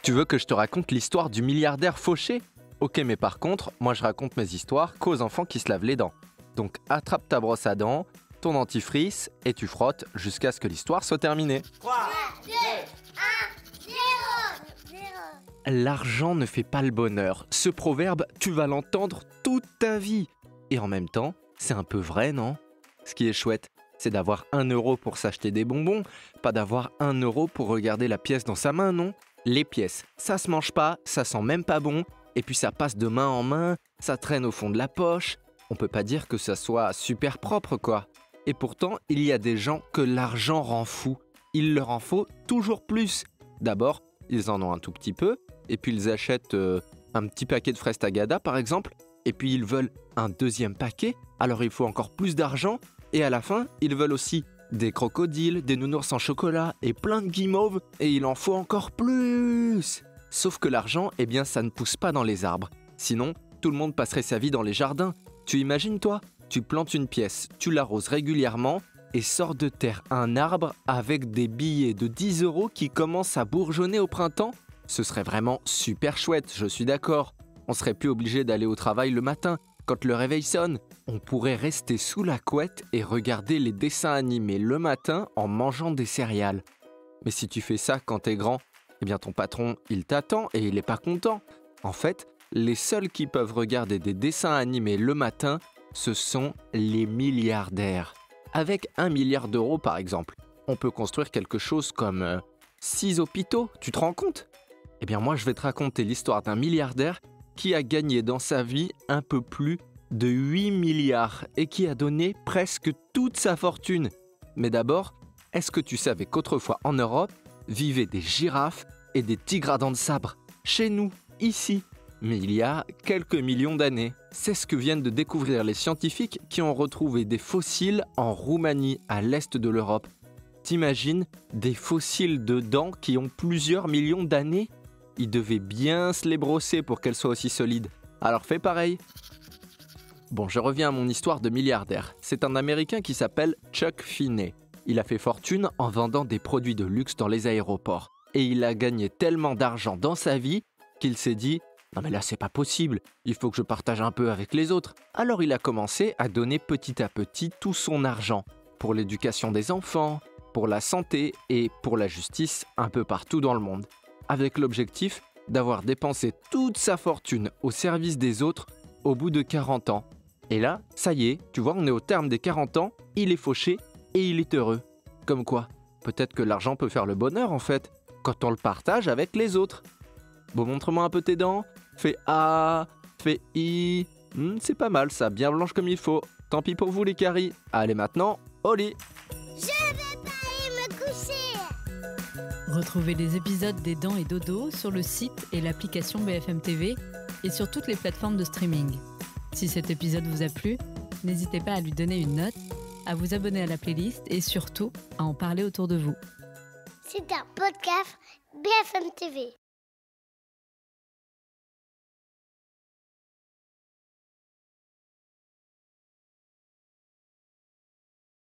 Tu veux que je te raconte l'histoire du milliardaire fauché? Ok, mais par contre, moi je raconte mes histoires qu'aux enfants qui se lavent les dents. Donc attrape ta brosse à dents, ton dentifrice et tu frottes jusqu'à ce que l'histoire soit terminée. 3, 2, 1, 0. L'argent ne fait pas le bonheur. Ce proverbe, tu vas l'entendre toute ta vie. Et en même temps, c'est un peu vrai, non? Ce qui est chouette, c'est d'avoir 1 € pour s'acheter des bonbons, pas d'avoir 1 € pour regarder la pièce dans sa main, non? Les pièces, ça se mange pas, ça sent même pas bon, et puis ça passe de main en main, ça traîne au fond de la poche. On peut pas dire que ça soit super propre, quoi. Et pourtant, il y a des gens que l'argent rend fou. Il leur en faut toujours plus. D'abord, ils en ont un tout petit peu, et puis ils achètent un petit paquet de fraises Tagada, par exemple, et puis ils veulent un deuxième paquet, alors il faut encore plus d'argent, et à la fin, ils veulent aussi des crocodiles, des nounours en chocolat et plein de guimauves, et il en faut encore plus. Sauf que l'argent, eh bien, ça ne pousse pas dans les arbres. Sinon, tout le monde passerait sa vie dans les jardins. Tu imagines, toi? Tu plantes une pièce, tu l'arroses régulièrement, et sort de terre un arbre avec des billets de 10 € qui commencent à bourgeonner au printemps? Ce serait vraiment super chouette, je suis d'accord. On serait plus obligé d'aller au travail le matin, quand le réveil sonne. On pourrait rester sous la couette et regarder les dessins animés le matin en mangeant des céréales. Mais si tu fais ça quand t'es grand, eh bien ton patron, il t'attend et il est pas content. En fait, les seuls qui peuvent regarder des dessins animés le matin, ce sont les milliardaires. Avec 1 milliard d'euros par exemple, on peut construire quelque chose comme 6 hôpitaux, tu te rends compte? Eh bien moi je vais te raconter l'histoire d'un milliardaire qui a gagné dans sa vie un peu plus de 8 milliards et qui a donné presque toute sa fortune. Mais d'abord, est-ce que tu savais qu'autrefois en Europe, vivaient des girafes et des tigres à dents de sabre? Chez nous, ici. Mais il y a quelques millions d'années. C'est ce que viennent de découvrir les scientifiques qui ont retrouvé des fossiles en Roumanie, à l'est de l'Europe. T'imagines des fossiles de dents qui ont plusieurs millions d'années? Ils devaient bien se les brosser pour qu'elles soient aussi solides. Alors fais pareil. Bon, je reviens à mon histoire de milliardaire. C'est un Américain qui s'appelle Chuck Finney. Il a fait fortune en vendant des produits de luxe dans les aéroports. Et il a gagné tellement d'argent dans sa vie qu'il s'est dit « Non mais là c'est pas possible, il faut que je partage un peu avec les autres ». Alors il a commencé à donner petit à petit tout son argent pour l'éducation des enfants, pour la santé et pour la justice un peu partout dans le monde. Avec l'objectif d'avoir dépensé toute sa fortune au service des autres au bout de 40 ans. Et là, ça y est, tu vois, on est au terme des 40 ans, il est fauché et il est heureux. Comme quoi, peut-être que l'argent peut faire le bonheur en fait, quand on le partage avec les autres. Bon, montre-moi un peu tes dents. Fais A, fais I. C'est pas mal ça, bien blanche comme il faut. Tant pis pour vous les caries. Allez maintenant, au lit. Je vais pas aller me coucher. Retrouvez les épisodes des Dents et Dodo sur le site et l'application BFM TV et sur toutes les plateformes de streaming. Si cet épisode vous a plu, n'hésitez pas à lui donner une note, à vous abonner à la playlist et surtout à en parler autour de vous. C'est un podcast BFM TV.